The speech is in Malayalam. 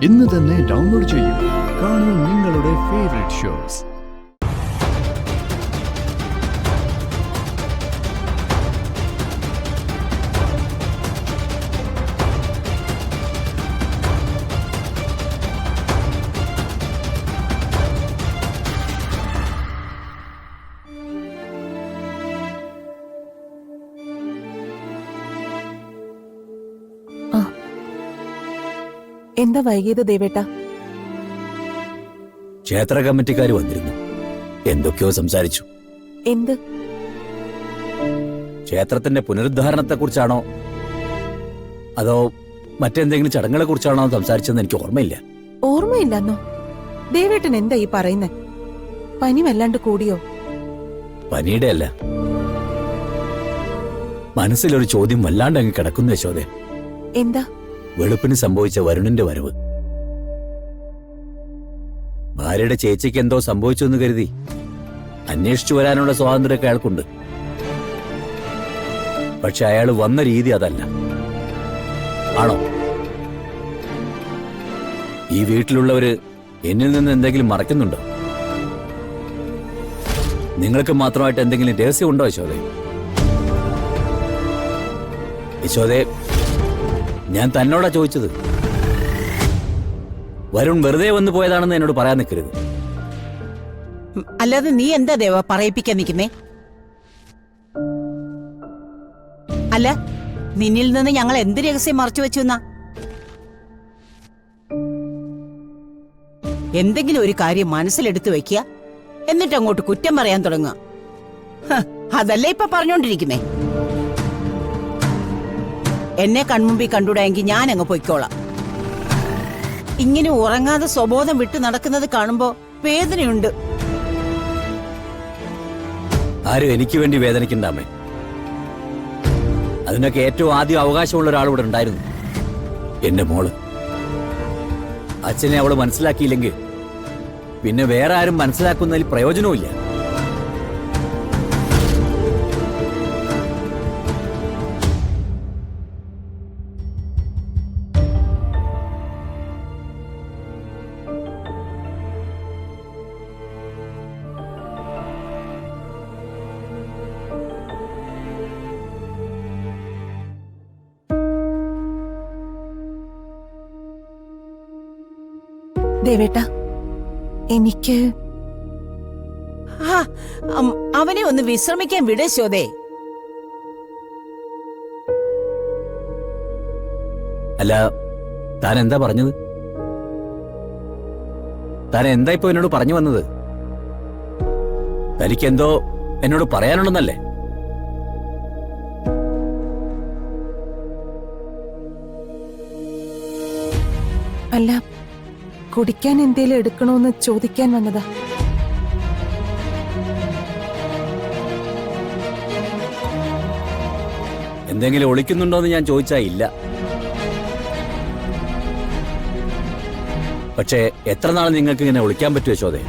ഇന്ന് തന്നെ ഡൗൺലോഡ് ചെയ്യൂ. കാണൂ നിങ്ങളുടെ ഫേവറേറ്റ് ഷോസ്. എന്താ വൈകിയത് ദേവേട്ട? ക്ഷേത്ര കമ്മിറ്റിക്കാർ വന്നിരുന്നു. എന്തൊക്കെയോ സംസാരിച്ചു. എന്ത്? ക്ഷേത്രത്തിന്റെ പുനരുദ്ധാരണത്തെക്കുറിച്ചാണോ അതോ മറ്റെന്തെങ്കിലും ചടങ്ങുകളെ കുറിച്ചാണോ സംസാരിച്ചതെന്ന് എനിക്ക് ഓർമ്മയില്ല. ഓർമ്മയില്ലെന്നോ? ദേവേട്ടൻ എന്താ ഈ പറയുന്നേ? പനി വല്ലാണ്ട് കൂടിയോ? പനിയുടെ അല്ല, മനസ്സിലൊരു ചോദ്യം വല്ലാണ്ട് അങ്ങ് കിടക്കുന്നു യശോദേ. എന്താ? വെളുപ്പിന് സംഭവിച്ച വരുണിന്റെ വരവ്. ഭാര്യയുടെ ചേച്ചിക്ക് എന്തോ സംഭവിച്ചു എന്ന് കരുതി അന്വേഷിച്ചു വരാനുള്ള സ്വാതന്ത്ര്യമൊക്കെ അയാൾക്കുണ്ട്. പക്ഷെ അയാൾ വന്ന രീതി അതല്ല. ആണോ? ഈ വീട്ടിലുള്ളവര് എന്നിൽ നിന്ന് എന്തെങ്കിലും മറയ്ക്കുന്നുണ്ടോ? നിങ്ങൾക്ക് മാത്രമായിട്ട് എന്തെങ്കിലും രഹസ്യമുണ്ടോ യശോദേ? യശോദേ, ഞാൻ തന്നോടാ ചോദിച്ചത്. വരുൺ വെറുതെ വന്നു പോയതാണെന്ന് എന്നോട് പറയാൻ നിൽക്കരുത്. അല്ലാതെ നീ എന്താ ദേവ പറയിപ്പിക്കാൻ നിൽക്കുന്നേ? അല്ല, നിന്നിൽ നിന്ന് ഞങ്ങൾ എന്ത് രഹസ്യം മറച്ചു വെച്ചു എന്നാ? എന്തെങ്കിലും ഒരു കാര്യം മനസ്സിലെടുത്ത് വെക്കുക, എന്നിട്ട് അങ്ങോട്ട് കുറ്റം പറയാൻ തുടങ്ങുക. അതല്ലേ ഇപ്പൊ പറഞ്ഞോണ്ടിരിക്കുന്നേ? എന്നെ കൺമുമ്പിൽ കണ്ടുകൂടെങ്കിൽ ഞാൻ അങ്ങ് പൊയ്ക്കോളാം. ഇങ്ങനെ ഉറങ്ങാതെ സ്വബോധം വിട്ടു നടക്കുന്നത് കാണുമ്പോ വേദനയുണ്ട്. ആരും എനിക്ക് വേണ്ടി വേദനിക്കണ്ടാമേ. അതിനൊക്കെ ഏറ്റവും ആദ്യം അവകാശമുള്ള ഒരാളിവിടെ ഉണ്ടായിരുന്നു, എന്റെ മോള്. അച്ഛനെ അവള് മനസ്സിലാക്കിയില്ലെങ്കിൽ പിന്നെ വേറെ ആരും മനസ്സിലാക്കുന്നതിൽ പ്രയോജനവുമില്ല. ദേവേട്ട, എനിക്ക് അവനെ ഒന്ന് വിശ്രമിക്കാൻ വിട ശോദേ. അല്ല, താൻ എന്താ പറഞ്ഞത്? താൻ എന്താ ഇപ്പൊ എന്നോട് പറഞ്ഞു വന്നത്? തനിക്കെന്തോ എന്നോട് പറയാനുണ്ടെന്നല്ലേ? അല്ല, കുടിക്കാൻ എന്തേലും എടുക്കണോന്ന് ചോദിക്കാൻ വന്നതാ. എന്തെങ്കിലും ഒളിക്കുന്നുണ്ടോന്ന് ഞാൻ ചോദിച്ചാ ഇല്ല. പക്ഷേ എത്ര നാൾ നിങ്ങൾക്ക് ഇങ്ങനെ ഒളിക്കാൻ പറ്റുമോ യശോദേ?